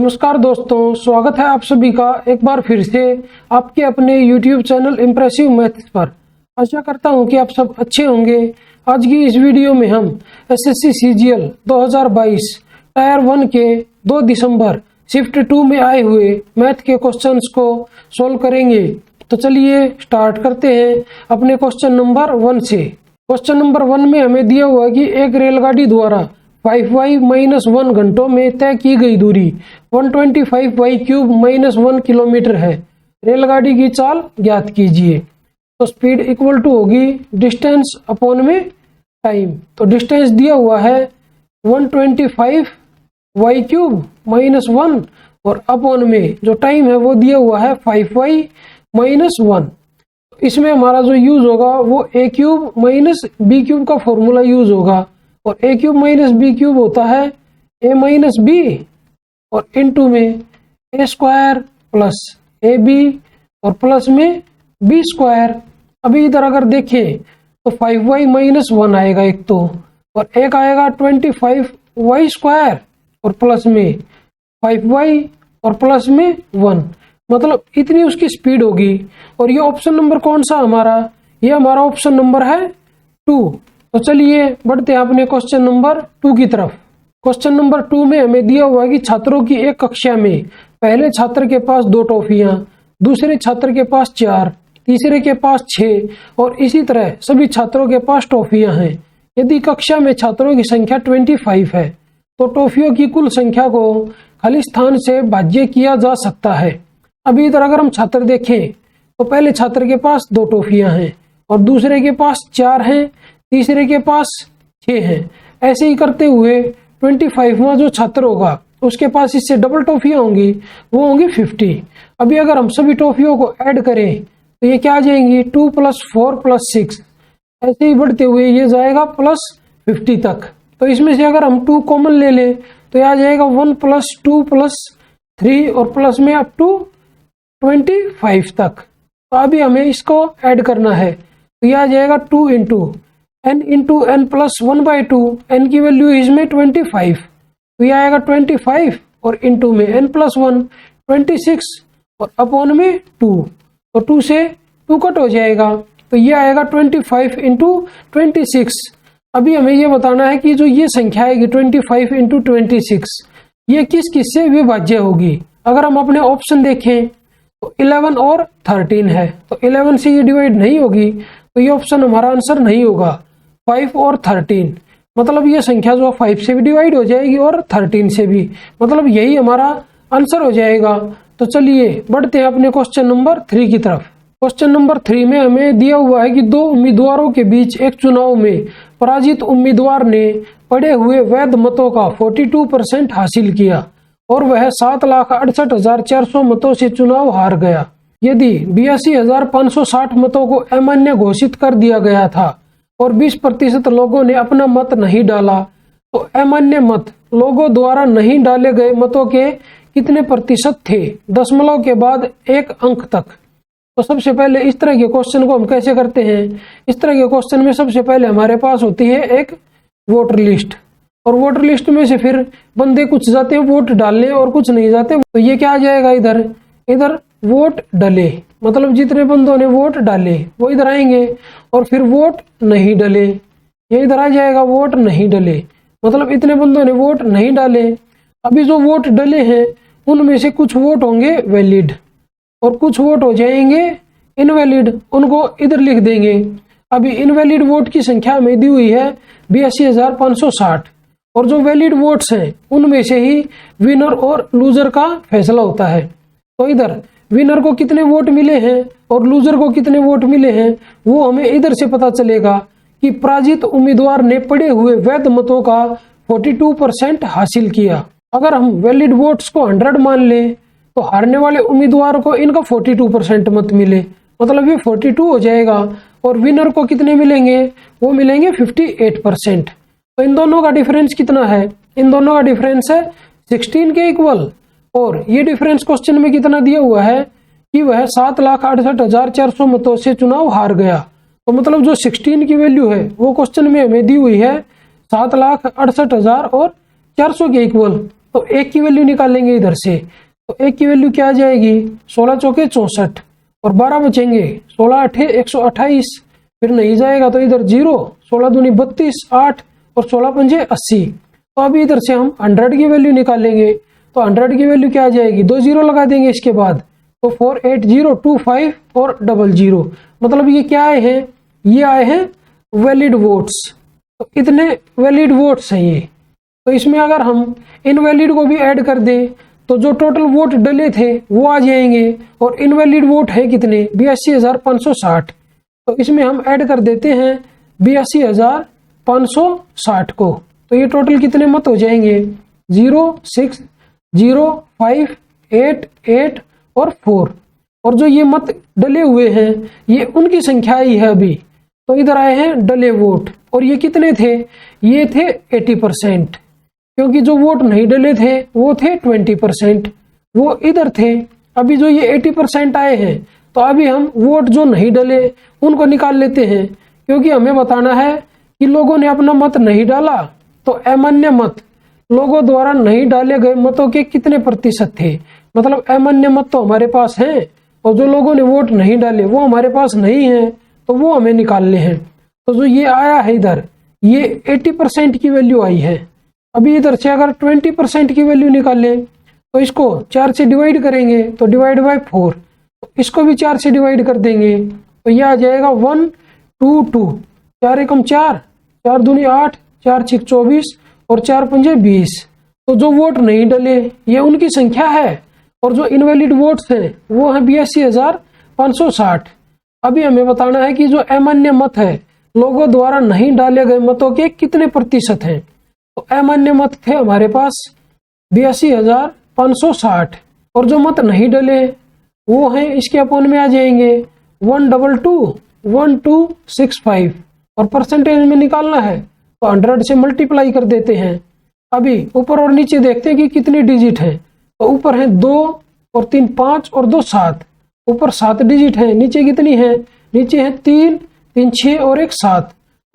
नमस्कार दोस्तों, स्वागत है आप सभी का एक बार फिर से आपके अपने YouTube चैनल इम्प्रेसिव मैथ्स पर। आशा करता हूं कि आप सब अच्छे होंगे। आज की इस वीडियो में हम SSC CGL 2022 टायर 1 के 2 दिसंबर शिफ्ट 2 में आए हुए मैथ के क्वेश्चंस को सोल्व करेंगे। तो चलिए स्टार्ट करते हैं अपने क्वेश्चन नंबर 1 से। क्वेश्चन नंबर 1 में हमें दिया हुआ है कि एक रेलगाड़ी द्वारा 5y-1 घंटों में तय की गई दूरी 125y³ - 1 किलोमीटर है। रेलगाड़ी की चाल ज्ञात कीजिए। तो स्पीड इक्वल टू होगी डिस्टेंस अपॉन में टाइम। तो डिस्टेंस दिया हुआ है 125y³ - 1 और अपॉन में जो टाइम है वो दिया हुआ है 5y - 1। इसमें हमारा जो यूज होगा वो a³ - b³ का फॉर्मूला यूज होगा और a³ - b³ होता है a - b और इनटू में a² + ab और प्लस में b²। अभी इधर अगर देखें तो 5y - 1 आएगा एक तो, और एक आएगा 25y² और प्लस में 5y और प्लस में 1, मतलब इतनी उसकी स्पीड होगी। और ये ऑप्शन नंबर कौन सा हमारा? ये हमारा ऑप्शन नंबर है 2। तो चलिए बढ़ते हैं अपने क्वेश्चन नंबर 2 की तरफ। क्वेश्चन नंबर 2 में हमें दिया हुआ है कि छात्रों की एक कक्षा में पहले छात्र के पास 2 टॉफियां, दूसरे छात्र के पास 4, तीसरे के पास 6 और इसी तरह सभी छात्रों के पास टॉफियां हैं। यदि कक्षा में छात्रों की संख्या 25 है तो टॉफियों की कुल संख्या को खाली स्थान से भाज्य किया जा सकता है। अभी इधर अगर हम छात्र देखें तो पहले छात्र के पास 2 टॉफियां हैं और दूसरे के पास 4 हैं, तीसरे के पास 6 हैं। ऐसे ही करते हुए 25वां जो छात्र होगा उसके पास इससे डबल टॉफियां होंगी, वो होंगी 50। अभी अगर हम सभी टॉफियों को ऐड करें तो ये क्या आ जाएंगी 2 + 4 + 6। ऐसे ही बढ़ते हुए ये जाएगा +50 तक। तो इसमें से अगर हम 2 कॉमन ले लें तो ये आ जाएगा 1 + 2 + 3 और प्लस में अप टू 25 तक। तो अभी हमें इसको ऐड करना है तो यह आ जाएगा 2 × n × n + 1/2। n की वैल्यू इसमें 25, तो यह आएगा 25 और इनटू में n + 1 26 और अपॉन में 2। तो 2 से 2 कट हो जाएगा तो यह आएगा 25 × 26। अभी हमें यह बताना है कि जो ये संख्या आएगी 25 × 26 ये किस से विभाज्य होगी। अगर हम अपने ऑप्शन देखें तो 11 और 13 है, तो 11 से ये डिवाइड नहीं होगी तो ये ऑप्शन हमारा आंसर नहीं होगा। 5 और 13 मतलब ये संख्या जो 5 से भी डिवाइड हो जाएगी और 13 से भी, मतलब यही हमारा आंसर हो जाएगा। तो चलिए बढ़ते हैं अपने क्वेश्चन नंबर 3 की तरफ। क्वेश्चन नंबर 3 में हमें दिया हुआ है कि 2 उम्मीदवारों के बीच एक चुनाव में पराजित उम्मीदवार ने पड़े हुए वैध मतों का 42% हासिल किया और वह 7,68,400 मतों से चुनाव हार गया। यदि 82,560 मतों को अमान्य घोषित कर दिया गया था और 20% लोगों ने अपना मत नहीं डाला, तो अमान्य मत लोगों द्वारा नहीं डाले गए मतों के कितने प्रतिशत थे, दशमलव के बाद 1 अंक तक। तो सबसे पहले इस तरह के क्वेश्चन को हम कैसे करते हैं? इस तरह के क्वेश्चन में सबसे पहले हमारे पास होती है एक वोटर लिस्ट, और वोटर लिस्ट में से फिर बंदे कुछ जाते हैं वोट डालने और कुछ नहीं जाते। तो ये क्या आ जाएगा इधर वोट डले, मतलब जितने बंदों ने वोट डाले वो इधर आएंगे, और फिर वोट नहीं डले ये इधर आ जाएगा वोट नहीं डले, मतलब इतने बंदों ने वोट नहीं डाले। अभी जो वोट डले हैं उनमें से कुछ वोट होंगे वैलिड और कुछ वोट हो जाएंगे इनवैलिड, उनको इधर लिख देंगे। अभी इनवैलिड वोट की संख्या हमें दी हुई है 82,560 और जो वैलिड वोट्स हैं उनमें से ही विनर और लूजर का फैसला होता है। तो इधर विनर को कितने वोट मिले हैं और लूजर को कितने वोट मिले हैं वो हमें इधर से पता चलेगा कि पराजित उम्मीदवार ने पड़े हुए वैध मतों का 42% हासिल किया। अगर हम वैलिड वोट्स को 100 मान लें तो हारने वाले उम्मीदवार को इनका 42% मत मिले, मतलब ये 42 हो जाएगा, और विनर को कितने मिलेंगे? वो मिलेंगे 58%। तो इन दोनों का डिफरेंस कितना है? इन दोनों का डिफरेंस है 16 के इक्वल। और ये डिफरेंस क्वेश्चन में कितना दिया हुआ है कि वह 7,68,400 मतों से चुनाव हार गया। तो मतलब जो 16 की वैल्यू है वो क्वेश्चन में हमें दी हुई है 7,68,400 के इक्वल। तो एक की वैल्यू निकालेंगे इधर से, तो एक की वैल्यू क्या आ जाएगी, 16 चौके 64 और 12 बचेंगे, 16 8 128, फिर नहीं जाएगा तो इधर 0, 16 दूनी 32, 8 और 16 पंजे 80। तो अभी इधर से हम 100 की वैल्यू निकालेंगे, तो 100 की वैल्यू क्या आ जाएगी, 2 जीरो लगा देंगे इसके बाद, तो 48025 और 00, मतलब ये क्या आए हैं, ये आए हैं वैलिड वोट्स। तो इतने वैलिड वोट्स हैं ये। तो इसमें अगर हम इनवैलिड को भी ऐड कर दें तो जो टोटल वोट डले थे वो आ जाएंगे, और इनवैलिड वोट है कितने, 82,560। तो इसमें हम ऐड कर देते हैं 82,560 को, तो ये टोटल कितने मत हो जाएंगे, 0 6 0 5 8 8 और 4। और जो ये मत डले हुए हैं ये उनकी संख्या ही है अभी, तो इधर आए हैं डले वोट, और ये कितने थे, ये थे 80%, क्योंकि जो वोट नहीं डले थे वो थे 20%, वो इधर थे। अभी जो ये 80% आए हैं, तो अभी हम वोट जो नहीं डले उनको निकाल लेते हैं, क्योंकि हमें बताना है कि लोगों ने अपना मत नहीं डाला, तो अमान्य मत लोगों द्वारा नहीं डाले गए मतों के कितने प्रतिशत थे, मतलब अमान्य मत तो हमारे पास हैं और जो लोगों ने वोट नहीं डाले वो हमारे पास नहीं है, तो वो हमें निकालने हैं। तो जो ये आया है इधर, ये 80% की वैल्यू आई है। अभी इधर से अगर 20% की वैल्यू निकालें तो इसको 4 से डिवाइड करेंगे, तो डिवाइड बाय 4, इसको भी 4 से डिवाइड कर देंगे, तो यह आ जाएगा 1 2 2, 4 एकम 4, 4 दूनी 8, 4 6 24 और 4 पंजे 20। तो जो वोट नहीं डले ये उनकी संख्या है, और जो इनवैलिड वोट्स हैं वो है 82,560। अभी हमें बताना है कि जो अमान्य मत है लोगों द्वारा नहीं डाले गए मतों के कितने प्रतिशत हैं। तो अमान्य मत थे हमारे पास 82,560, और जो मत नहीं डले वो हैं, इसके अपॉन में आ जाएंगे 1221265, और परसेंटेज में निकालना है तो 100 से मल्टीप्लाई कर देते हैं। अभी ऊपर और नीचे देखते हैं कि कितनी डिजिट है, तो ऊपर है 2 और 3 5 और 2 7, ऊपर 7 डिजिट है, नीचे कितनी है, नीचे है 3 3 6 और 1 7,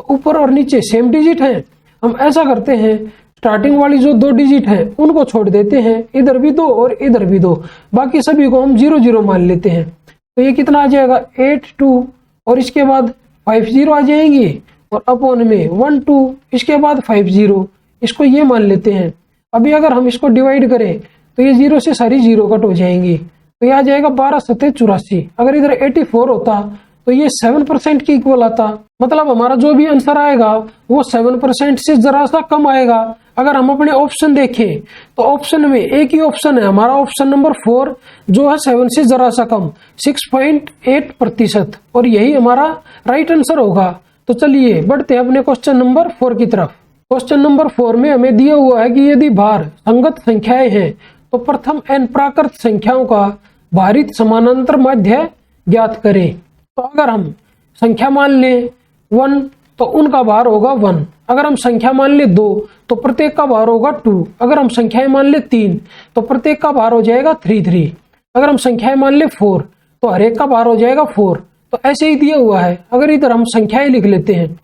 ऊपर और नीचे सेम डिजिट है। हम ऐसा करते हैं, स्टार्टिंग वाली जो 2 डिजिट है उनको छोड़ देते हैं, इधर भी 2 और इधर भी 2, बाकी सभी को हम 0 0 मान लेते हैं। तो ये कितना आ जाएगा 8 2, और इसके बाद 5 0 आ जाएंगी, और अपॉन में 1 2, इसके बाद 5 0, इसको ये मान लेते हैं। अभी अगर हम इसको डिवाइड करें तो ये 0 से सारी 0 कट हो जाएंगी, तो ये आ जाएगा 12 7 84। अगर इधर 84 होता तो ये 7% के इक्वल आता, मतलब हमारा जो भी आंसर आएगा वो 7% से जरा सा कम आएगा। अगर हम अपने ऑप्शन देखें तो ऑप्शन में एक ही ऑप्शन है हमारा, ऑप्शन नंबर 4, जो है 7 से जरा सा कम 6.8%, और यही हमारा राइट आंसर होगा। तो चलिए बढ़ते हैं अपने क्वेश्चन नंबर 4 की तरफ। क्वेश्चन नंबर 4 में हमें दिया हुआ है कि यदि भार संगत संख्याएं हैं तो प्रथम n प्राकृत संख्याओं का भारित समानांतर माध्य ज्ञात करें। तो अगर हम संख्या मान लें 1 तो उनका भार होगा 1, अगर हम संख्या मान ले 2 तो प्रत्येक का भार होगा 2, अगर हम संख्याएं मान ले 3 तो प्रत्येक का भार हो जाएगा 3 3, अगर हम संख्याएं मान ले 4 तो हर एक का भार हो जाएगा 4। तो ऐसे ही दिया हुआ है। अगर इधर हम संख्याएं लिख लेते हैं,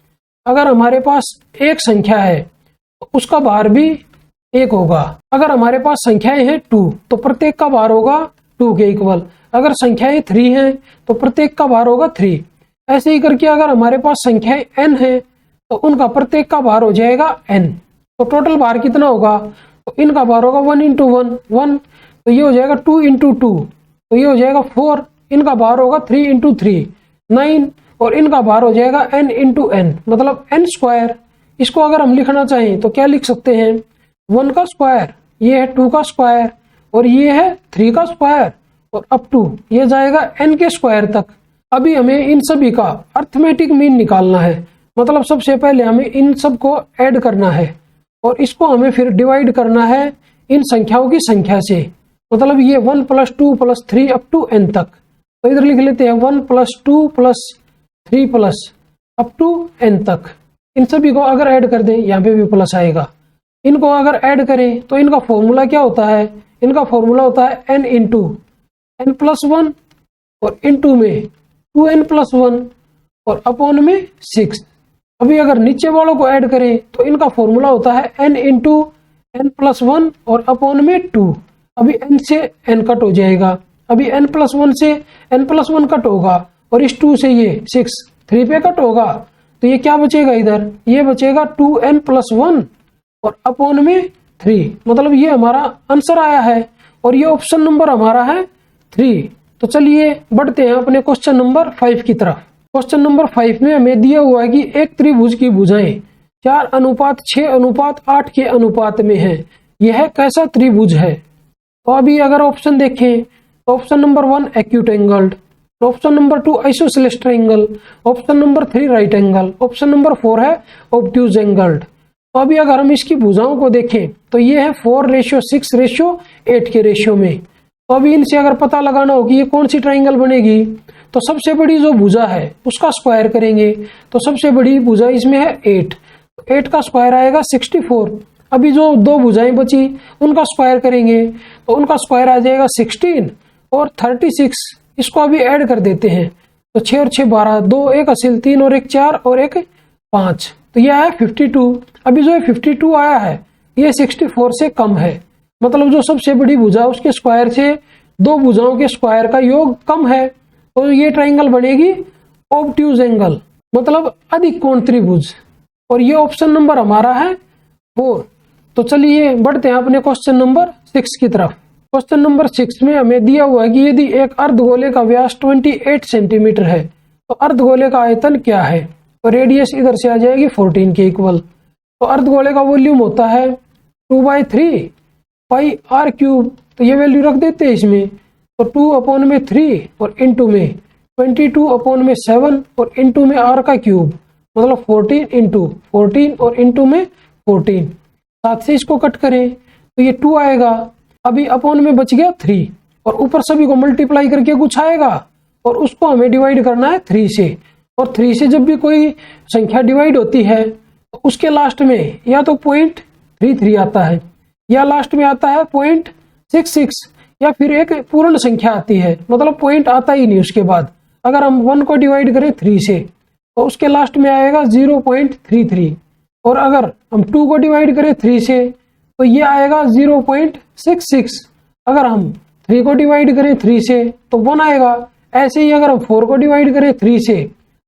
अगर हमारे पास एक संख्या है तो उसका भार भी 1 होगा, अगर हमारे पास संख्याएं हैं 2 तो प्रत्येक का भार होगा 2 के इक्वल, अगर संख्याएं 3 हैं तो प्रत्येक का भार होगा 3। ऐसे ही करके अगर हमारे पास संख्याएं n है तो उनका प्रत्येक का भार हो जाएगा n। तो टोटल भार कितना होगा, तो इनका भार होगा 1 × 1 1, तो ये हो जाएगा 2 × 2, तो ये हो जाएगा 4, इनका भार होगा 3 × 3 9, और इनका भार हो जाएगा n × n, मतलब n²। इसको अगर हम लिखना चाहें तो क्या लिख सकते हैं, 1 का स्क्वायर, ये है 2 का स्क्वायर, और ये है 3 का स्क्वायर, और अप टू ये जाएगा n के स्क्वायर तक। अभी हमें इन सभी का अर्थमेटिक मीन निकालना है, मतलब सबसे पहले हमें इन सब को ऐड करना है और इसको हमें फिर डिवाइड करना है इन संख्याओं की संख्या से, मतलब ये 1 + 2 + 3 अप टू n तक। तो इधर लिख लेते हैं 1 + 2 + 3 अप टू n तक। इन सभी को अगर ऐड कर दें, यहाँ पे भी प्लस आएगा, इनको अगर ऐड करें तो इनका फॉर्मूला क्या होता है, इनका फॉर्मूला होता है n × n+1 और इनटू में 2n+1 और अपॉन में 6। अभी अगर नीचे वालों को ऐड करें तो इनका फॉर्मूला होता है n × n+1 और अपॉन में 2। अभी n से n कट हो जाएगा, अभी n+1 से n+1 कट होगा और इस 2 से ये 6 3 पे कट होगा, तो ये क्या बचेगा इधर, ये बचेगा 2n+1 और अपॉन में 3। मतलब ये हमारा आंसर आया है और ये ऑप्शन नंबर हमारा है 3। तो चलिए बढ़ते हैं अपने क्वेश्चन नंबर 5 की तरफ। क्वेश्चन नंबर 5 में हमें दिया हुआ है कि एक त्रिभुज की भुजाएं 4:6:8 के अनुपात में है, यह कैसा त्रिभुज है। तो अभी अगर ऑप्शन देखें तो option number 1 acute angled, option number 2 isosceles triangle, option number 3 right angle, option number 4 है ऑब्ट्यूज एंगल्ड। तो अभी अगर हम इसकी भुजाओं को देखें तो ये है 4:6:8 के रेशियो में। तो अभी इनसे अगर पता लगाना हो कि ये कौन सी ट्रायंगल बनेगी, तो सबसे बड़ी जो भुजा है उसका स्क्वायर करेंगे। तो सबसे बड़ी भुजा इसमें है 8, 8 का स्क्वायर आएगा 64। अभी जो दो भुजाएं बची उनका स्क्वायर करेंगे तो उनका स्क्वायर आ जाएगा 16 और 36। इसको अभी ऐड कर देते हैं तो 6 और 6 12, 2 1 हासिल, 3 और 1 4 और 1 5, तो यह है 52। अभी जो 52 आया है ये 64 से कम है, मतलब जो सबसे बड़ी भुजा उसके स्क्वायर से दो भुजाओं के स्क्वायर का योग कम है, तो ये ट्रायंगल बनेगी ऑब्ट्यूज एंगल, मतलब अधिक कोण त्रिभुज। और ये ऑप्शन नंबर हमारा है 4। तो चलिए बढ़ते हैं अपने क्वेश्चन नंबर 6 की तरफ। क्वेश्चन नंबर 6 में हमें दिया हुआ है कि यदि एक अर्धगोले का व्यास 28 सेंटीमीटर है तो अर्धगोले का आयतन क्या है। तो रेडियस इधर से आ जाएगी 14 के इक्वल। तो अर्धगोले का वॉल्यूम होता है 2/3 पाई r क्यूब, तो ये वैल्यू रख देते हैं इसमें। तो 2/3 और इंटू में 22/7 और इंटू में r का क्यूब, मतलब 14 इंटू 14 और इंटू में 14। 7 से इसको कट करें तो ये 2 आएगा, अभी अपॉन में बच गया 3 और ऊपर सभी को मल्टीप्लाई करके कुछ आएगा और उसको हमें डिवाइड करना है 3 से। और 3 से जब भी कोई संख्या डिवाइड होती है तो उसके लास्ट में या तो 0.33 आता है या लास्ट में आता है 0.66 या फिर एक पूर्ण संख्या आती है, मतलब पॉइंट आता ही नहीं उसके बाद। अगर हम 1 को डिवाइड करें 3 से तो उसके लास्ट में आएगा 0.33 और अगर हम 2 को डिवाइड करें 3 से तो ये आएगा 0.66। अगर हम 3 को डिवाइड करें 3 से तो 1 आएगा। ऐसे ही अगर हम 4 को डिवाइड करें 3 से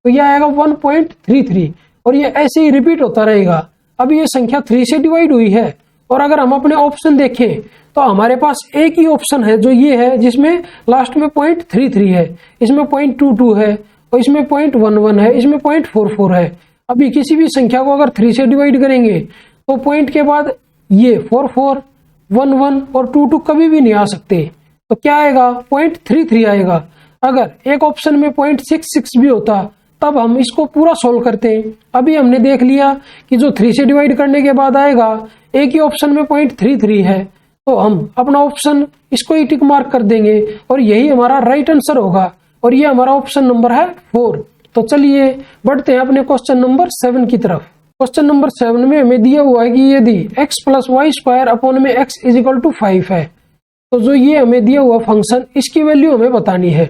तो ये आएगा 1.33 और ये ऐसे ही रिपीट होता रहेगा। अभी ये संख्या 3 से डिवाइड हुई है और अगर हम अपने ऑप्शन देखें तो हमारे पास एक ही ऑप्शन है जो ये है जिसमें लास्ट में 0.33 है, इसमें 0.22 है और इसमें 0.11 है, इसमें 0.44 है। अभी किसी भी संख्या को अगर 3 से डिवाइड करेंगे तो पॉइंट के बाद ये 44, 11 और 22 कभी भी नहीं आ सकते, तो क्या आएगा 0.33 आएगा। अगर एक ऑप्शन में 0.66 भी होता तब हम इसको पूरा सोल्व करते हैं। अभी हमने देख लिया कि जो 3 से डिवाइड करने के बाद आएगा एक ही ऑप्शन में 0.33 है, तो हम अपना ऑप्शन इसको ही टिक मार्क कर देंगे और यही हमारा राइट आंसर होगा और ये हमारा ऑप्शन नंबर है 4। तो चलिए बढ़ते हैं अपने क्वेश्चन नंबर 7 की तरफ। क्वेश्चन नंबर 7 में हमें दिया हुआ है कि यदि x + y² अपॉन में x = 5 है, तो जो ये हमें दिया हुआ फंक्शन इसकी वैल्यू हमें बतानी है।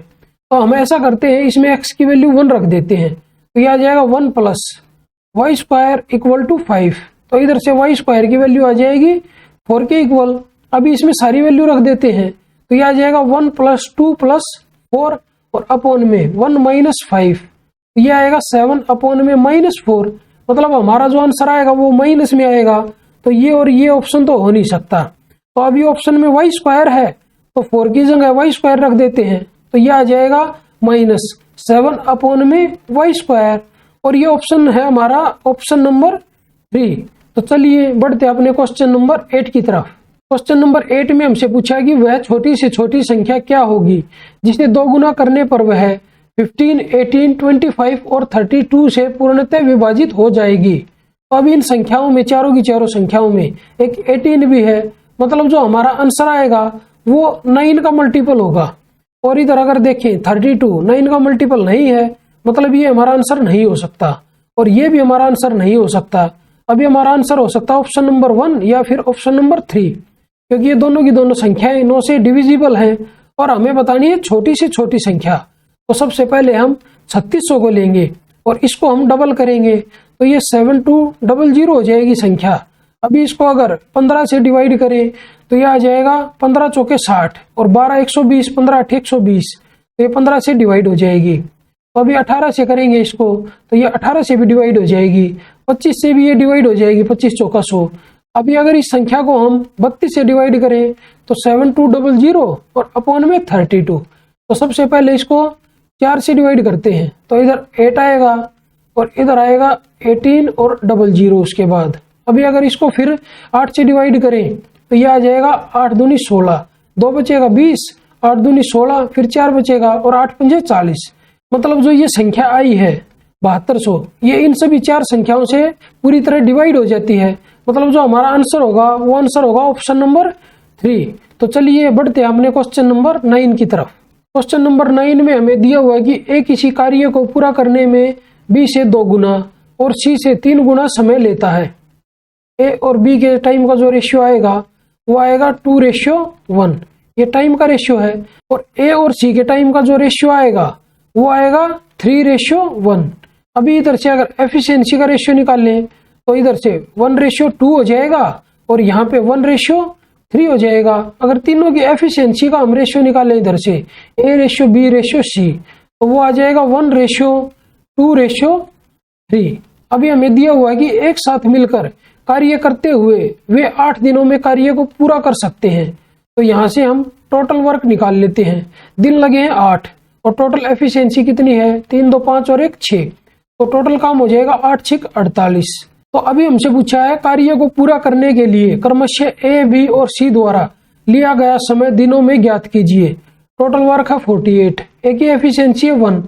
तो हम ऐसा करते हैं, इसमें x की वैल्यू 1 रख देते हैं, तो ये आ जाएगा 1 + y² = 5। तो इधर से y² की वैल्यू आ जाएगी 4 के इक्वल। अभी इसमें सारी वैल्यू रख देते हैं तो ये आ जाएगा 1 + 2 + 4 और अपॉन में 1 - 5, तो ये आएगा 7 अपॉन में -4। मतलब हमारा जो आंसर आएगा वो माइनस में आएगा, तो ये और ये ऑप्शन तो हो नहीं सकता। तो अभी ऑप्शन में y² है तो 4 की जगह y² रख देते हैं, तो ये आ जाएगा -7 अपॉन में y²। और ये ऑप्शन है हमारा ऑप्शन नंबर 3। तो चलिए बढ़ते अपने क्वेश्चन नंबर 8 की तरफ। क्वेश्चन नंबर 8 में हमसे पूछा कि वह छोटी से छोटी संख्या क्या होगी जिसे 2 गुना करने पर वह 15, 18, 25 और 32 से पूर्णतः विभाजित हो जाएगी। तो अब इन संख्याओं में चारों की चारों संख्याओं में एक 18 भी है, मतलब जो हमारा आंसर आएगा वो 9 का मल्टीपल होगा। और इधर अगर देखें 32 9 का मल्टीपल नहीं है, मतलब ये हमारा आंसर नहीं हो सकता और ये भी हमारा आंसर नहीं हो सकता। अभी हमारा आंसर हो सकता है ऑप्शन नंबर 1 या फिर ऑप्शन नंबर 3, क्योंकि ये दोनों की दोनों संख्याएं 9 से डिविजिबल हैं और हमें बतानी है छोटी से छोटी संख्या। तो सबसे पहले हम 3600 को लेंगे और इसको हम डबल करेंगे तो ये 7200 हो जाएगी संख्या। अभी इसको अगर 15 से डिवाइड करें तो ये आ जाएगा 15 चौके 60 और 12 120, 15 8 120, तो ये 15 से डिवाइड हो जाएगी। तो अभी 18 से करेंगे इसको तो ये 18 से भी डिवाइड हो जाएगी, 25 से भी ये डिवाइड हो जाएगी, 25 चौका 100। अभी अगर इस संख्या को हम 32 से डिवाइड करें तो 7200 और अपॉन में 32। तो सबसे पहले इसको 4 से डिवाइड करते हैं तो इधर 8 आएगा और इधर आएगा 18 और 00 उसके बाद। अभी अगर इसको फिर 8 से डिवाइड करें तो ये आ जाएगा 8 दूनी 16, 2 बचेगा 20, 8 दूनी 16, फिर 4 बचेगा और 8 पंजे 40। मतलब जो ये संख्या आई है 7200, ये इन सभी 4 संख्याओं से पूरी तरह डिवाइड हो जाती है। मतलब जो हमारा आंसर होगा वो आंसर होगा ऑप्शन नंबर 3। तो चलिए बढ़ते हैं अपने क्वेश्चन नंबर 9 की तरफ। क्वेश्चन नंबर 9 में हमें दिया हुआ है कि ए किसी कार्य को पूरा करने में बी से 2 गुना और सी से 3 गुना समय लेता है। ए और बी के टाइम का जो रेशियो आएगा वो आएगा 2:1, ये टाइम का रेशियो है। और ए और सी के टाइम का जो रेशियो आएगा वो आएगा 3:1। अभी इधर से अगर एफिशिएंसी का रेशियो निकाल लें तो इधर से 1:2 हो जाएगा और यहाँ पे 1:3 हो जाएगा। अगर तीनों की एफिशिएंसी का हम रेशियो निकालें इधर से A:B:C, तो वो आ जाएगा 1:2:3। अभी हमें दिया हुआ है कि एक साथ मिलकर कार्य करते हुए वे 8 दिनों में कार्य को पूरा कर सकते हैं। तो यहाँ से हम टोटल वर्क निकाल लेते हैं। दिन लगे हैं 8 और टोटल एफिशिएंसी कितनी है 3 2 5 और 1 6, तो टोटल काम हो जाएगा 8 6 48। तो अभी हमसे पूछा है कार्य को पूरा करने के लिए क्रमशः ए बी और सी द्वारा लिया गया समय दिनों में ज्ञात कीजिए। टोटल वर्क है 48, ए की एफिशिएंसी है 1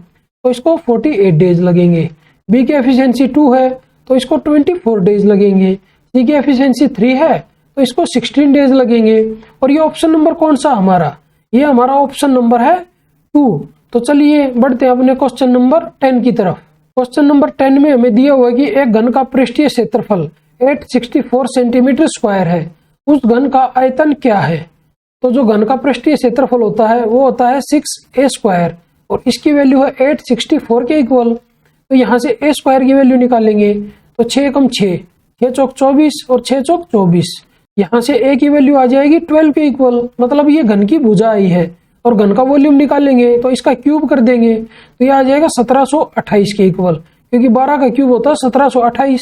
तो इसको 48 डेज लगेंगे। बी की एफिशिएंसी 2 है तो इसको 24 डेज लगेंगे। सी की एफिशिएंसी 3 है तो इसको 16 डेज लगेंगे। और ये ऑप्शन नंबर कौन सा हमारा, ये हमारा ऑप्शन नंबर है 2। तो चलिए बढ़ते हैं अपने क्वेश्चन नंबर 10 की तरफ। क्वेश्चन नंबर 10 में हमें दिया हुआ है कि एक घन का पृष्ठीय क्षेत्रफल 864 सेंटीमीटर स्क्वायर है, उस घन का आयतन क्या है। तो जो घन का पृष्ठीय क्षेत्रफल होता है वो होता है 6a² और इसकी वैल्यू है 864 के इक्वल। तो यहाँ से a स्क्वायर की वैल्यू निकालेंगे तो 6 कम 6, 6 चौक 24 और 6 चौक 24। यहाँ से a की वैल्यू आ जाएगी 12 के इक्वल, मतलब ये घन की भुजा आई है। और घन का वॉल्यूम निकालेंगे तो इसका क्यूब कर देंगे तो ये आ जाएगा 1728 के इक्वल, क्योंकि 12 का क्यूब होता है 1728।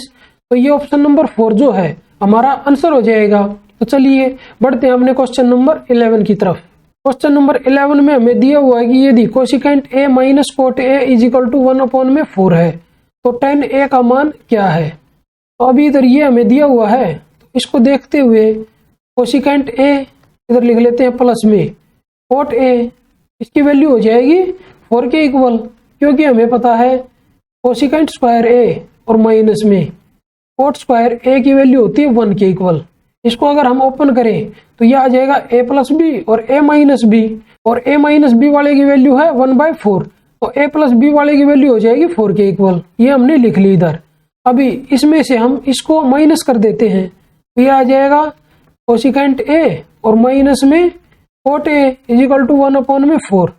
तो ये ऑप्शन नंबर 4 जो है हमारा आंसर हो जाएगा। तो चलिए बढ़ते हैं अपने क्वेश्चन नंबर 11 की तरफ। क्वेश्चन नंबर 11 में हमें दिया हुआ है कि यदि cosecant a minus cot a equal to 1/4 है तो tan a का मान क्या है। तो अभी इधर ये हमें दिया हुआ है, तो इसको देखते हुए कोसिकेंट a इधर लिख लेते हैं प्लस में, कोट a इसकी वैल्यू हो जाएगी 4 के इक्वल, क्योंकि हमें पता है कोसिकेंट स्क्वायर a और माइनस में कोट स्क्वायर a की वैल्यू होती है 1 के इक्वल। इसको अगर हम ओपन करें तो यह आ जाएगा a प्लस बी और a माइनस बी, और a माइनस बी वाले की वैल्यू है 1/4, तो a प्लस बी वाले की वैल्यू हो जाएगी 4 के इक्वल। ये हमने लिख ली इधर। अभी इसमें से हम इसको माइनस कर देते हैं तो यह आ जाएगा कोसिकेंट a और माइनस में कोट a इजिकल टू 1/4।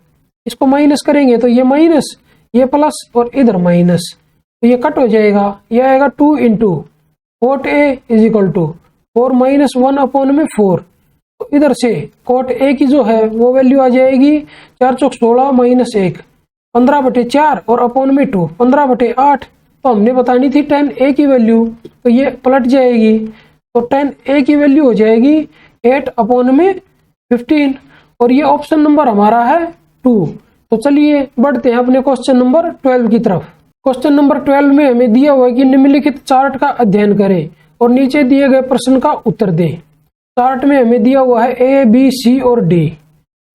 इसको माइनस करेंगे तो ये माइनस, ये प्लस और इधर माइनस, तो ये कट हो जाएगा। ये आएगा 2 into cot a equal to 4 minus 1/4। तो इधर से कोट a की जो है वो वैल्यू आ जाएगी 4 चौक 16 माइनस 1, 15/4 और अपॉन में 2, 15/8। तो हमने बतानी थी tan a की वैल्यू, तो ये पलट जाएगी। तो tan a की वैल्यू हो जाएगी 8/15 और ये ऑप्शन नंबर हमारा है 2। तो चलिए बढ़ते हैं अपने क्वेश्चन नंबर 12 की तरफ। क्वेश्चन नंबर 12 में हमें दिया हुआ है कि निम्नलिखित चार्ट का अध्ययन करें और नीचे दिए गए प्रश्न का उत्तर दें। चार्ट में हमें दिया हुआ है A, B, C और D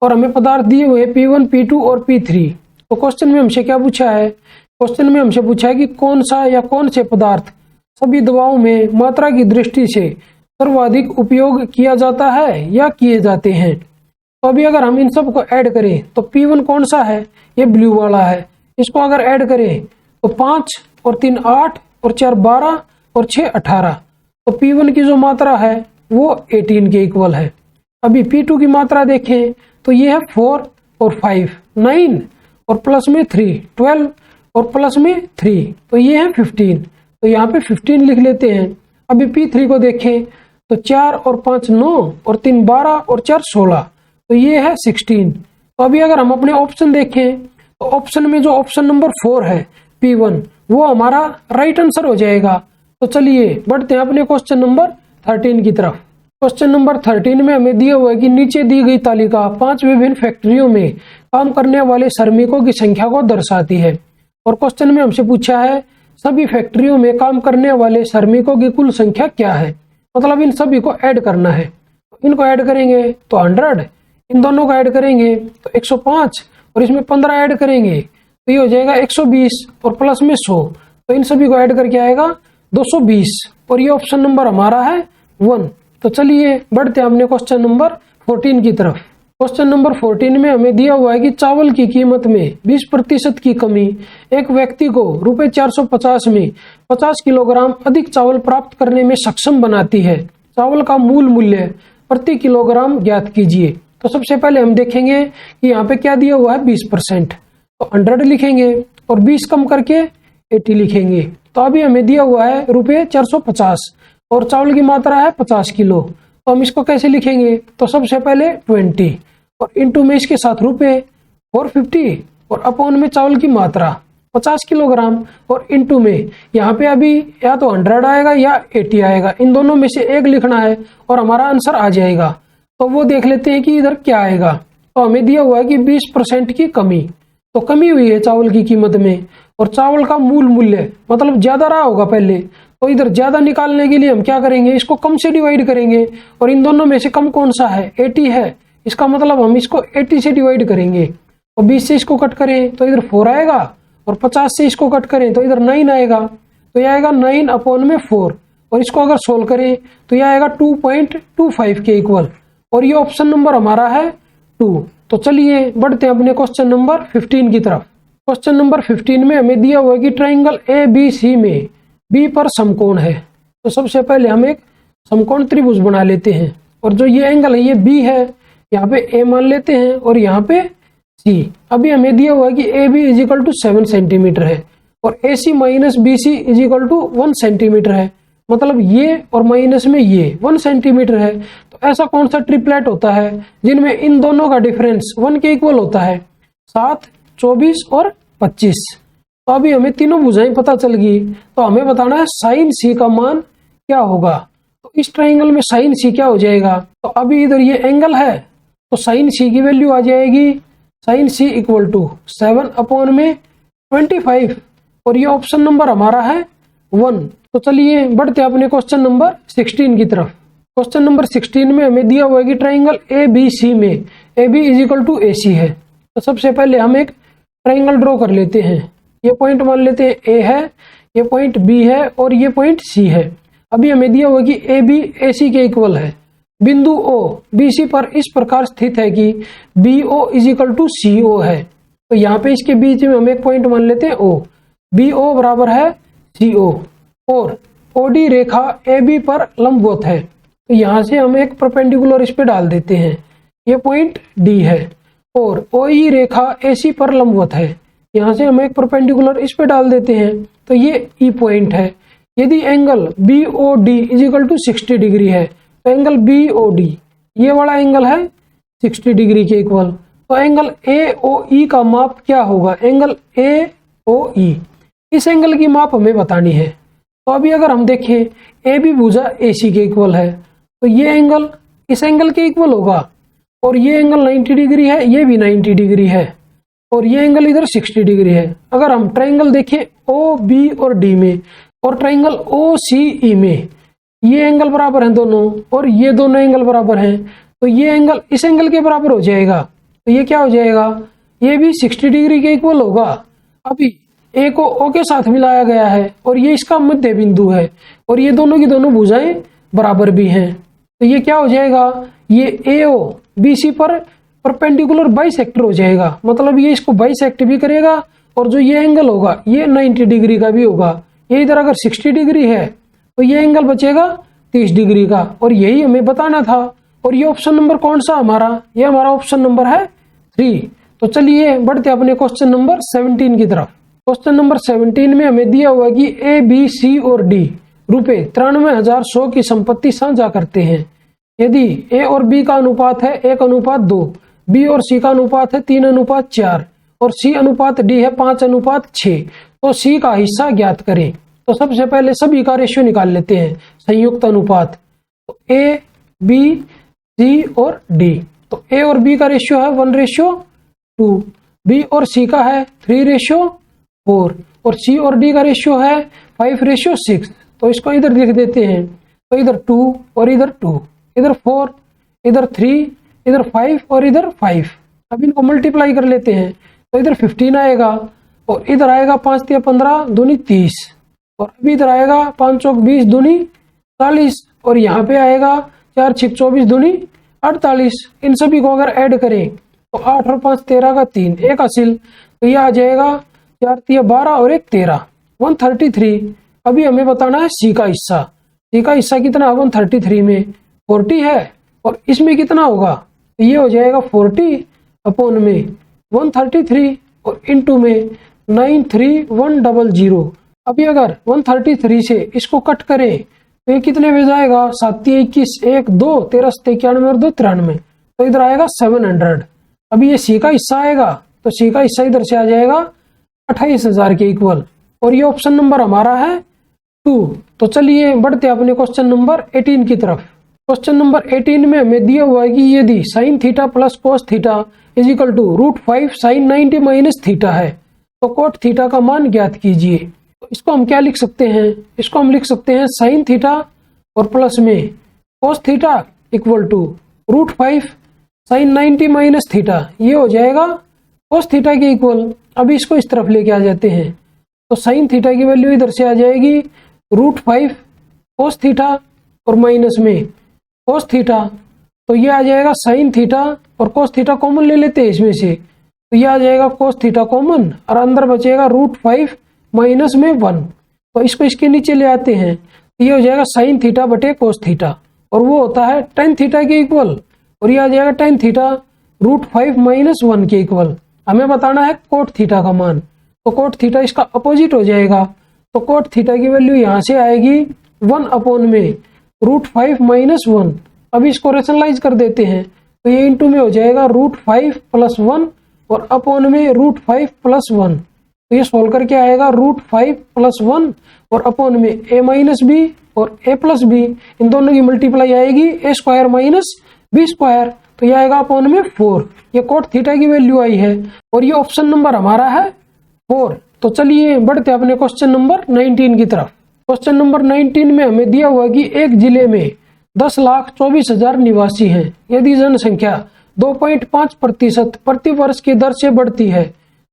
और हमें पदार्थ दिए हुए P1, P2 और P3। तो क्वेश्चन में हमसे क्या पूछा है, क्वेश्चन में हमसे पूछा है कि कौन सा या कौन से पदार्थ सभी दवाओं में मात्रा की दृष्टि से सर्वाधिक उपयोग किया जाता है या किए जाते हैं। तो अभी अगर हम इन सब को ऐड करें तो P1 कौन सा है, ये ब्लू वाला है। इसको अगर ऐड करें तो 5 और 3 8 और 4 12 और 6 18। तो P1 की जो मात्रा है वो 18 के इक्वल है। अभी P2 की मात्रा देखें तो ये है 4 और 5 9 और प्लस में 3 12 और प्लस में 3, तो ये है 15। तो यहाँ पे 15 लिख लेते हैं। अभी P3 को देखें तो 4 और 5 9 और 3 12 और 4 16, तो ये है 16। तो अभी अगर हम अपने ऑप्शन देखें तो ऑप्शन में जो ऑप्शन नंबर 4 है P1 वो हमारा राइट आंसर हो जाएगा। तो चलिए बढ़ते हैं अपने क्वेश्चन नंबर 13 की तरफ। क्वेश्चन नंबर 13 में हमें दिया हुआ है कि नीचे दी गई तालिका 5 विभिन्न फैक्ट्रियों में काम करने वाले श्रमिकों की संख्या को दर्शाती है। और क्वेश्चन में हमसे पूछा है सभी फैक्ट्रियों में काम करने वाले श्रमिकों की कुल संख्या क्या है, मतलब इन सभी को ऐड करना है। इनको ऐड करेंगे तो 100, इन दोनों को ऐड करेंगे तो 105 और इसमें 15 ऐड करेंगे तो ये हो जाएगा 120 और प्लस में 100, तो इन सभी को ऐड करके आएगा 220 और ये ऑप्शन नंबर हमारा है 1। तो चलिए बढ़ते हैं अपने क्वेश्चन नंबर 14 की तरफ। क्वेश्चन नंबर 14 में हमें दिया हुआ है कि चावल की कीमत में 20% की कमी एक व्यक्ति को रुपए 450 में 50 किलोग्राम अधिक चावल प्राप्त करने में सक्षम बनाती है। चावल का मूल मूल्य प्रति किलोग्राम ज्ञात कीजिए। तो सबसे पहले हम देखेंगे कि यहाँ पे क्या दिया हुआ है 20%, तो 100 लिखेंगे और 20 कम करके 80 लिखेंगे। तो अभी हमें दिया हुआ है रुपए 450 और चावल की मात्रा है 50 किलो, तो हम इसको कैसे लिखेंगे, तो सबसे पहले 20 और इंटू में इसके साथ रुपए 450 और अपॉन में चावल की मात्रा 50 किलोग्राम और इंटू में यहाँ पे अभी या तो 100 आएगा या 80 आएगा, इन दोनों में से एक लिखना है और हमारा आंसर आ जाएगा। तो वो देख लेते हैं कि इधर क्या आएगा। तो हमें दिया हुआ है कि 20% की कमी, तो कमी हुई है चावल की कीमत में और चावल का मूल मूल्य मतलब ज्यादा रहा होगा पहले, तो इधर ज्यादा निकालने के लिए हम क्या करेंगे, इसको कम से डिवाइड करेंगे और इन दोनों में से कम कौन सा है 80 है, इसका मतलब हम इसको 80 से डिवाइड करेंगे और 20 से इसको कट करें तो इधर 4 आएगा और 50 से इसको कट करें तो इधर 9 आएगा, तो यह आएगा 9 अपॉन में 4 और इसको अगर सोल्व करें तो यह आएगा 2.25 के इक्वल और ये ऑप्शन नंबर हमारा है 2। तो चलिए बढ़ते हैं अपने क्वेश्चन नंबर 15 की तरफ। क्वेश्चन नंबर 15 में हमें दिया हुआ है कि ट्राइंगल ABC में B पर समकोण है। तो सबसे पहले हम एक समकोण त्रिभुज बना लेते हैं और जो ये एंगल है ये B है, यहाँ पे A मान लेते हैं और यहाँ पे C। अभी हमें दिया हुआ है कि AB इजिकल टू 7 सेंटीमीटर है और AC minus BC equal to 1 centimetre है, मतलब ये और माइनस में ये 1 सेंटीमीटर है। तो ऐसा कौन सा ट्रिपलेट होता है जिनमें इन दोनों का डिफरेंस 1 के इक्वल होता है, 7, 24 और 25। तो अभी हमें तीनों भुजाएं पता चल गई, तो हमें बताना है साइन C का मान क्या होगा। तो इस ट्राइंगल में साइन C क्या हो जाएगा, तो अभी इधर ये एंगल है तो साइन C की वैल्यू आ जाएगी sine C equal to 7 upon में 25 और ये ऑप्शन नंबर हमारा है 1। तो चलिए बढ़ते हैं अपने क्वेश्चन नंबर 16 की तरफ। क्वेश्चन नंबर 16 में हमें दिया हुआ है कि ट्राइंगल ABC में AB इजिकल टू AC है। तो सबसे पहले हम एक ट्राइंगल ड्रॉ कर लेते हैं। ये पॉइंट मान लेते हैं A है, ये पॉइंट B है और ये पॉइंट C है। अभी हमें दिया हुआ कि AB AC के इक्वल है। बिंदु O BC पर इस प्रकार स्थित है कि BO इजिकल टू CO है। तो यहाँ पे इसके बीच में हम एक पॉइंट मान लेते हैं O, BO बराबर है CO और OD रेखा AB पर लंबवत है। तो यहाँ से हम एक परपेंडिकुलर इस पे डाल देते हैं, ये पॉइंट D है और OE रेखा AC पर लंबवत है, यहाँ से हम एक परपेंडिकुलर इस पे डाल देते हैं, तो ये E पॉइंट है। यदि angle BOD equal to 60 degree है तो एंगल BOD ये वाला एंगल है 60 डिग्री के इक्वल। तो एंगल AOE का माप क्या होगा, एंगल AOE इस एंगल की माप हमें बतानी है। तो अभी अगर हम देखें AB भुजा AC के इक्वल है तो ये एंगल इस एंगल के इक्वल होगा और ये एंगल 90 डिग्री है, ये भी 90 डिग्री है और ये एंगल इधर 60 डिग्री है। अगर हम ट्राइंगल देखें OB और D में और ट्राइंगल OCE में ये एंगल बराबर हैं दोनों और ये दोनों एंगल बराबर हैं, तो ये एंगल इस एंगल के बराबर हो जाएगा। तो ये क्या हो जाएगा, ये भी 60 डिग्री के इक्वल होगा। अभी A को O के साथ मिलाया गया है और ये इसका मध्य बिंदु है और ये दोनों की दोनों भुजाएं बराबर भी हैं, तो ये क्या हो जाएगा, ये AO BC पर परपेंडिकुलर बाइसेक्टर हो जाएगा, मतलब ये इसको बाइसेक्ट भी करेगा और जो ये एंगल होगा ये 90 डिग्री का भी होगा। ये इधर अगर 60 डिग्री है तो ये एंगल बचेगा 30 डिग्री का और यही हमें बताना था। और ये ऑप्शन नंबर कौन सा हमारा, ये हमारा ऑप्शन नंबर है 3। तो चलिए बढ़ते अपने क्वेश्चन नंबर 17 की तरफ। क्वेश्चन नंबर 17 में हमें दिया हुआ है कि A B C और D रुपए 93,100 की संपत्ति साझा करते हैं। यदि ए और बी का अनुपात है 1:2, बी और सी का अनुपात है 3:4 और सी अनुपात डी है 5:6, तो सी का हिस्सा ज्ञात करें। तो सबसे पहले सभी का रेशियो निकाल लेते हैं, संयुक्त अनुपात। तो ए, बी, सी और डी। तो ए और बी का रेशियो है 1:2, बी और सी का है 3:4 और सी और डी का रेशियो है 5:6। तो इसको इधर लिख देते हैं। तो इधर 2 और इधर 2, इधर 4, इधर 3, इधर 5 और इधर 5। अब इनको मल्टीप्लाई कर लेते हैं। तो इधर 15 आएगा और इधर आएगा 5 × 15 दूनी 30 और अभी इधर आएगा 5 चौक 20 दूनी 40 और यहाँ पे आएगा 4 6 24 दूनी 48। इन सभी को अगर ऐड करें तो 8 और 5 13 का 3, एक हासिल। तो ये आ जाएगा 4 × 12 और 1 13, 133। अभी हमें बताना है सी का हिस्सा। सी का हिस्सा कितना है 133 में 40 है और इसमें कितना होगा, तो ये हो जाएगा 40 अपॉन में 133 और इंटू में 93100। अभी अगर 133 से इसको कट करें तो ये कितने में जाएगा, 7 21 1 2 13 91 और 2 93। तो इधर आएगा 700। अभी ये सी का हिस्सा आएगा तो सी का हिस्सा इधर से आ जाएगा 28,000 के इक्वल और ये ऑप्शन नंबर हमारा है 2। तो चलिए बढ़ते अपने क्वेश्चन नंबर 18 की तरफ। क्वेश्चन नंबर 18 में हमें दिया हुआ है कि यदि sine theta plus cos theta is equal to √5 sine 90 minus theta है तो कोट थीटा का मान ज्ञात कीजिए। तो इसको हम क्या लिख सकते हैं, इसको हम लिख सकते हैं साइन थीटा और प्लस में cos theta equal to √5 sine 90 minus theta, ये हो जाएगा कोस थीटा के इक्वल। अभी इसको इस तरफ लेके आ जाते हैं तो साइन थीटा की वैल्यू इधर से आ जाएगी √5 कोस थीटा और माइनस में कोस थीटा। तो ये आ जाएगा साइन थीटा और कोस थीटा कॉमन ले लेते हैं इसमें से, तो ये आ जाएगा कोस थीटा कॉमन और अंदर बचेगा √5 माइनस में 1। तो इसको इसके नीचे ले आते हैं तो ये हो जाएगा साइन थीटा बटे कोस थीटा और वो होता है टेन थीटा के इक्वल और ये आ जाएगा टेन थीटा √5 माइनस 1 के इक्वल। हमें बताना है कोट थीटा का मान, तो कोट थीटा इसका अपोजिट हो जाएगा। तो कोट थीटा की वैल्यू यहाँ से आएगी 1 अपॉन में √5 माइनस 1। अभी इसको रेशनलाइज कर देते हैं तो ये इंटू में हो जाएगा √5 प्लस 1 और अपॉन में √5 प्लस 1। तो ये सोल्व करके आएगा √5 प्लस 1 और अपॉन में a माइनस बी और a प्लस बी, इन दोनों की मल्टीप्लाई आएगी a² माइनस b²। तो ये आएगा अपॉन में 4। ये कोट थीटा की वैल्यू आई है और ये ऑप्शन नंबर हमारा है 4। तो चलिए बढ़ते अपने क्वेश्चन नंबर 19 की तरफ। क्वेश्चन नंबर 19 में हमें दिया हुआ कि एक जिले में 10,24,000 निवासी हैं। यदि जनसंख्या 2.5% प्रति वर्ष की दर से बढ़ती है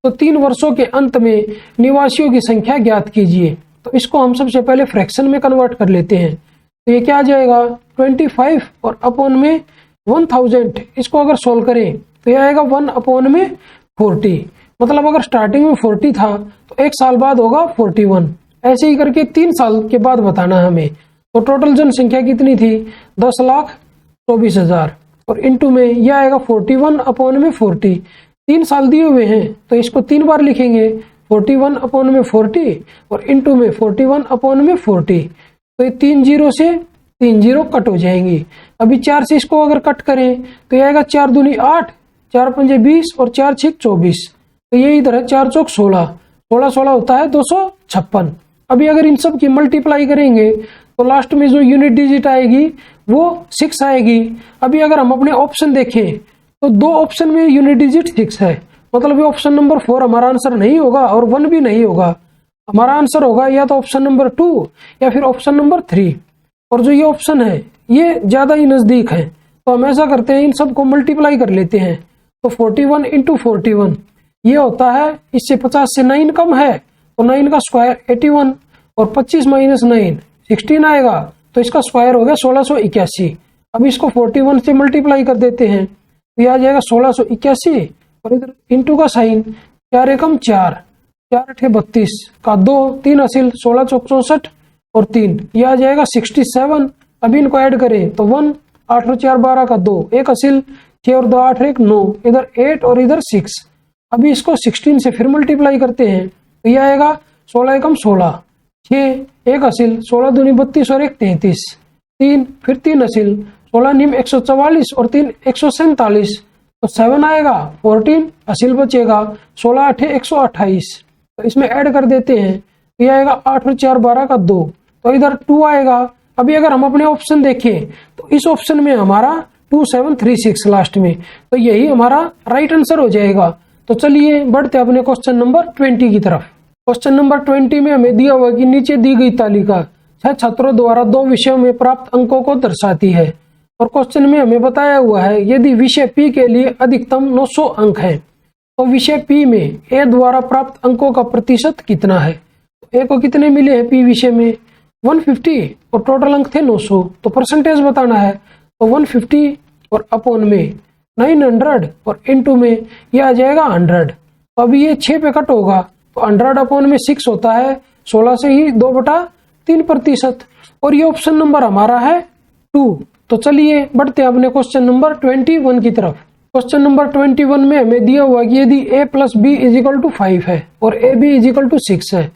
तो 3 वर्षों के अंत में निवासियों की संख्या ज्ञात कीजिए। तो इसको हम सबसे पहले फ्रैक्शन में कन्वर्ट कर लेते हैं। तो ये क्या आ जाएगा 25 और अपॉन में 1000। इसको अगर सोल्व करें तो ये आएगा 1 अपॉन में 40। मतलब अगर स्टार्टिंग में 40 था तो 1 साल बाद होगा 41। ऐसे ही करके 3 साल के बाद बताना हमें। तो टोटल जनसंख्या कितनी थी 10,24,000 और इंटू में यह आएगा 41 अपॉन में 40। 3 साल दिए हुए हैं तो इसको 3 बार लिखेंगे, 41 अपॉन में 40 और इंटू में 41 अपॉन में 40। तो ये 3 0 से 3 0 कट हो जाएंगी। अभी 4 से इसको अगर कट करें तो ये आएगा 4 दूनी 8, 4 पंजे 20 और 4 6 24। तो ये इधर है 4 चौक 16, 16 16 होता है 256। अभी अगर इन सब की मल्टीप्लाई करेंगे तो लास्ट में जो यूनिट डिजिट आएगी वो 6 आएगी। अभी अगर हम अपने ऑप्शन देखें तो 2 ऑप्शन में यूनिट डिजिट 6 है, मतलब ये ऑप्शन नंबर 4 हमारा आंसर नहीं होगा और 1 भी नहीं होगा। हमारा आंसर होगा या तो ऑप्शन नंबर 2 या फिर ऑप्शन नंबर 3। और जो ये ऑप्शन है ये ज्यादा ही नजदीक है तो हम ऐसा करते हैं इन सबको मल्टीप्लाई कर लेते हैं। तो 41 इंटू 41 ये होता है, इससे 50 से 9 कम है तो 9 का स्क्वायर 81 और 25 माइनस 9 16 आएगा तो इसका स्क्वायर हो गया 1681। अब इसको 41 से मल्टीप्लाई कर देते हैं तो ये आ जाएगा 1681 और इधर इंटू का साइन 4 एकम 4, 4 8 32 का 2, 3 हासिल 16 चौक 64 और 3 ये आ जाएगा 67। अभी इनको ऐड करें तो 1 8 और 4 12 का 2, 1 हासिल 6 और 2 8 1 9, इधर 8 और इधर 6। अभी इसको 16 से फिर मल्टीप्लाई करते हैं तो ये आएगा 16 एकम 16, 6 एक हासिल 16 दूनी 32 और 1 33, 3 फिर 3 हासिल 16 निम 144 और 3 147, तो 7 आएगा, 14 हासिल बचेगा 16 8 128, तो इसमें ऐड कर देते हैं, ये आएगा 8 और 4 12 का 2, तो इधर 2 आएगा। अभी अगर हम अपने ऑप्शन देखें तो इस ऑप्शन में हमारा 2736 लास्ट में, तो यही हमारा राइट आंसर हो जाएगा। तो चलिए बढ़ते अपने क्वेश्चन नंबर 20 की तरफ। क्वेश्चन नंबर 20 में हमें दिया हुआ कि नीचे दी गई तालिका 6 छात्रों द्वारा 2 विषयों में प्राप्त अंकों को दर्शाती है, और क्वेश्चन में हमें बताया हुआ है यदि विषय पी के लिए अधिकतम 900 अंक है तो विषय पी में ए द्वारा प्राप्त अंकों का प्रतिशत कितना है। ए को कितने मिले हैं पी विषय में 150 और टोटल अंक थे 900, तो परसेंटेज बताना है, तो 150 और अपॉन में 900 और इनटू में ये आ जाएगा 100। तो अभी ये 6 पे कट होगा, तो 100 अपॉन में 6 होता है 16 से ही 2/3%, और ये ऑप्शन नंबर हमारा है 2। तो चलिए बढ़ते हैं अपने क्वेश्चन नंबर 21 की तरफ। क्वेश्चन नंबर 21 में हमें दिया हुआ कि यदि a + b = 5 है और ab = 6 है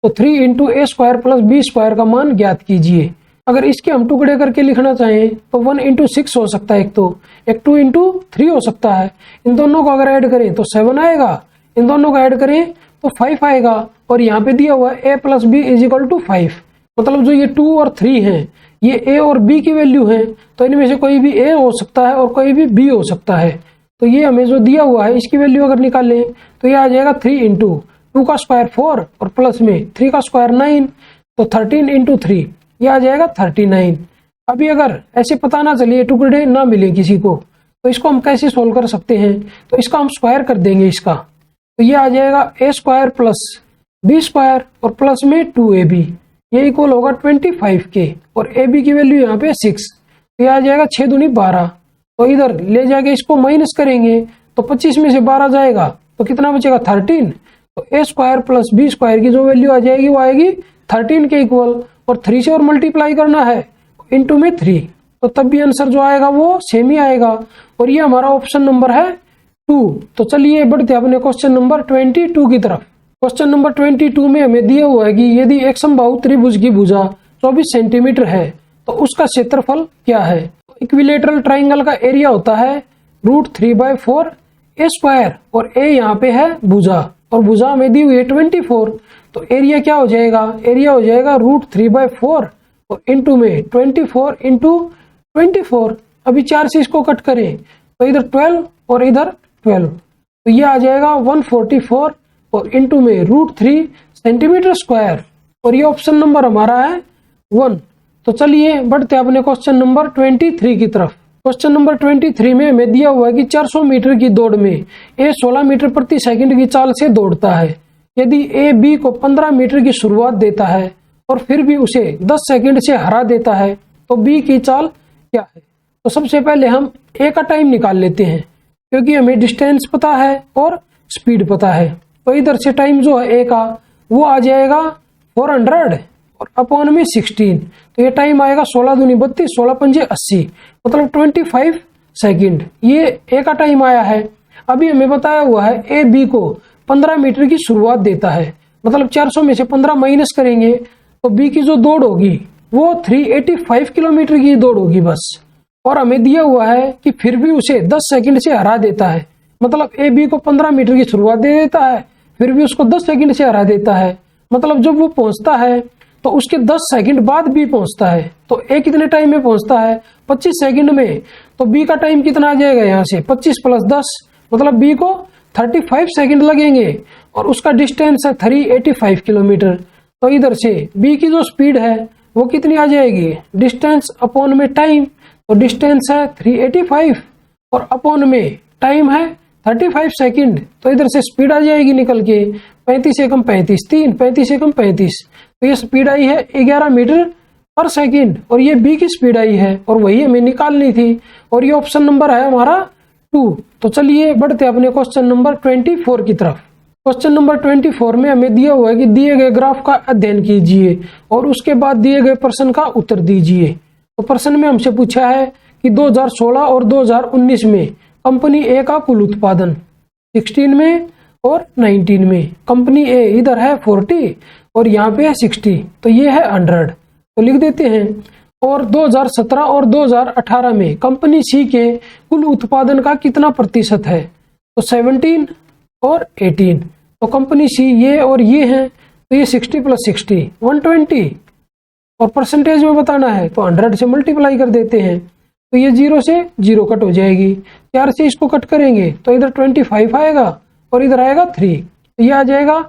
तो 3 × a² + b² का मान ज्ञात कीजिए। अगर इसके हम टुकड़े करके लिखना चाहें तो 1 × 6 हो सकता है, एक 2 × 3 हो सकता है। इन दोनों को अगर ऐड करें तो 7 आएगा, इन दोनों को ऐड करें तो 5 आएगा, और यहाँ पे दिया हुआ है a + b = 5, मतलब जो ये 2 और 3 हैं ये a और b की वैल्यू है, तो इनमें से कोई भी a हो सकता है और कोई भी b हो सकता है। तो ये हमें जो दिया हुआ है इसकी वैल्यू अगर निकालें तो ये आ जाएगा 3 × 2 का स्क्वायर 4 और प्लस में 3 का स्क्वायर 9, तो 13 × 3 ये आ जाएगा 39। अभी अगर ऐसे पता ना चले टुकड़े ना मिले किसी को तो इसको हम कैसे सोल्व कर सकते हैं, तो इसका हम स्क्वायर कर देंगे इसका, तो ये आ जाएगा a² + b² और प्लस में 2ab, ये इक्वल होगा 25 के, और ab की वैल्यू यहाँ पे 6, तो ये आ जाएगा 6 दूनी 12, तो इधर ले जाके इसको माइनस करेंगे तो 25 में से 12 जाएगा तो कितना बचेगा 13, तो a² + b² की जो वैल्यू आ जाएगी वो आएगी 13 के इक्वल, और 3 से और मल्टीप्लाई करना है इनटू में 3, तो तब भी आंसर जो आएगा वो सेम ही आएगा, और ये हमारा ऑप्शन नंबर है 2। तो चलिए बढ़ते हैं अपने क्वेश्चन नंबर 22 की तरफ। क्वेश्चन नंबर 22 में हमें दिया हुआ है कि यदि एक समबाहु त्रिभुज की भुजा 24 सेंटीमीटर है तो उसका क्षेत्रफल क्या है। इक्विलेटरल ट्राइंगल का एरिया होता है √3/4 a², और a यहाँ पे है भुजा, और भुजा हमें दी हुई है 24, तो एरिया क्या हो जाएगा, एरिया हो जाएगा √3/4 और इनटू में 24 × 24। अभी 4 से इसको कट करें तो इधर 12 और इधर 12, तो ये आ जाएगा 144 और इनटू में √3 सेंटीमीटर², और ये ऑप्शन नंबर हमारा है 1। तो चलिए बढ़ते हैं अपने क्वेश्चन नंबर 23 की तरफ। क्वेश्चन नंबर 23 में हमें दिया हुआ है कि 400 मीटर की दौड़ में a 16 मीटर प्रति सेकंड की चाल से दौड़ता है। यदि a b को 15 मीटर की शुरुआत देता है और फिर भी उसे 10 सेकंड से हरा देता है तो b की चाल क्या है। तो सबसे पहले हम a का टाइम निकाल लेते हैं, क्योंकि हमें डिस्टेंस पता है और स्पीड पता है। तो इधर से टाइम जो है a का वो आ जाएगा 400 और अपॉन में 16, तो ये टाइम आएगा 16 दूनी 32, 16 पंजे 80, मतलब 25 सेकंड, ये ए का टाइम आया है। अभी हमें बताया हुआ है ए बी को 15 मीटर की शुरुआत देता है, मतलब 400 में से 15 माइनस करेंगे तो बी की जो दौड़ होगी वो 385 किलोमीटर की दौड़ होगी बस। और हमें दिया हुआ है कि फिर भी उसे 10 सेकंड से हरा देता है, मतलब ए बी को 15 मीटर की शुरुआत दे देता है, फिर भी उसको 10 सेकंड से हरा देता है, मतलब जब वो पहुंचता है तो उसके 10 सेकंड बाद बी पहुंचता है। तो ए कितने टाइम में पहुंचता है 25 सेकंड में, तो बी का टाइम कितना आ जाएगा यहाँ से 25 + 10, मतलब बी को 35 सेकंड लगेंगे और उसका डिस्टेंस है 385 किलोमीटर। तो इधर से बी की जो स्पीड है वो कितनी आ जाएगी, डिस्टेंस अपॉन में टाइम, तो डिस्टेंस है 385 और अपॉन में टाइम है 35 सेकंड, तो इधर से स्पीड आ जाएगी निकल के 35 से कम 35, 3 35 से कम 35, तो ये स्पीड आई है 11 मीटर पर सेकंड, और ये बी की स्पीड आई है और वही हमें निकालनी थी, और ये ऑप्शन नंबर है हमारा 2। तो चलिए बढ़ते अपने क्वेश्चन नंबर 24 की तरफ। क्वेश्चन नंबर 24 में हमें दिया हुआ है कि दिए गए ग्राफ का अध्ययन कीजिए और उसके बाद दिए गए प्रश्न का उत्तर दीजिए। तो प्रश्न में हमसे पूछा है कि 2016 और 2019 में कंपनी ए का कुल उत्पादन 16 में और 19 में, कंपनी ए इधर है 40 और यहाँ पे है 60, तो ये है 100, तो लिख देते हैं। और 2017 और 2018 में कंपनी सी के कुल उत्पादन का कितना प्रतिशत है? तो 17 और 18, तो कंपनी सी ये और ये है, तो ये 60 + 60 120, और परसेंटेज में बताना है तो 100 से मल्टीप्लाई कर देते हैं, तो ये 0 से 0 कट हो जाएगी। 4 से इसको कट करेंगे तो इधर 25 आएगा और इधर आएगा 3, तो ये आ जाएगा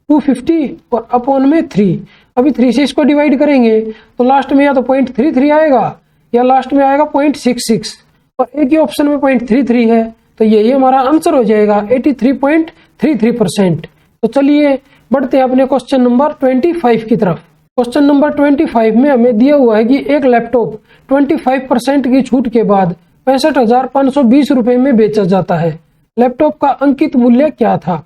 250 और अपॉन में 3। अभी 3 से इसको डिवाइड करेंगे तो लास्ट में या तो 0.33 आएगा या लास्ट में आएगा 0.66, और एक ही ऑप्शन में 0.33 है, तो यही हमारा आंसर हो जाएगा 83.33%। तो चलिए बढ़ते हैं अपने क्वेश्चन नंबर 25 की तरफ। क्वेश्चन नंबर 25 में हमें दिया हुआ है कि एक लैपटॉप 25% की छूट के बाद 65,520 रुपए में बेचा जाता है। लैपटॉप का अंकित मूल्य क्या था?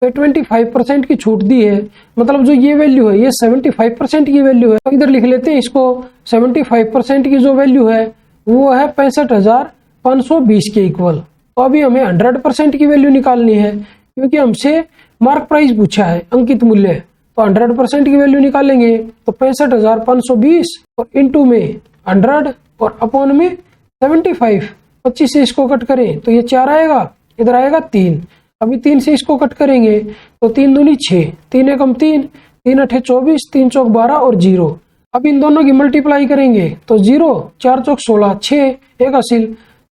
तो 25% की छूट दी है, मतलब जो ये वैल्यू है ये 75% की वैल्यू है। तो इधर लिख लेते हैं इसको, 75% की जो वैल्यू है वो है 65,520 के इक्वल। तो अभी हमें 100% की वैल्यू निकालनी है, क्योंकि हमसे मार्क प्राइस पूछा है, अंकित मूल्य। तो 100% की वैल्यू निकालेंगे तो 65,520 और इंटू में 100 और अपॉन में 75। 25 से इसको कट करें तो ये 4 आएगा, इधर आएगा 3। अभी 3 से इसको कट करेंगे तो 3 दूनी 6, 3 एकम 3, 3 अठे 24, 3 चौक 12 और 0। अब इन दोनों की मल्टीप्लाई करेंगे तो 0, 4 चौक 16, 6, 1 असिल,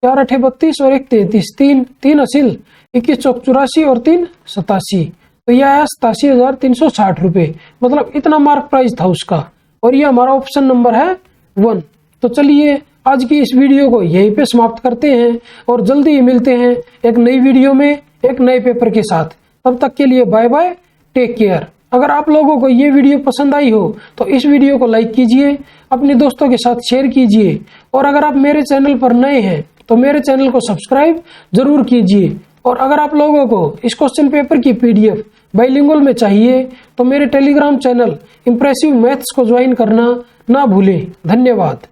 4 अठे 32 और 1 33, 3, 3 असिल, 21 चौक 84 और 3 87। तो यह आया 87,360 रुपए, मतलब इतना मार्क प्राइस था उसका, और ये हमारा ऑप्शन नंबर है 1। तो चलिए आज की इस वीडियो को यहीं पे समाप्त करते हैं और जल्दी ही मिलते हैं एक नई वीडियो में एक नए पेपर के साथ। तब तक के लिए बाय बाय, टेक केयर। अगर आप लोगों को ये वीडियो पसंद आई हो तो इस वीडियो को लाइक कीजिए, अपने दोस्तों के साथ शेयर कीजिए, और अगर आप मेरे चैनल पर नए हैं तो मेरे चैनल को सब्सक्राइब जरूर कीजिए। और अगर आप लोगों को इस क्वेश्चन पेपर की PDF बाइलिंगुअल में चाहिए तो मेरे टेलीग्राम चैनल इंप्रेसिव मैथ्स को ज्वाइन करना ना भूलें। धन्यवाद।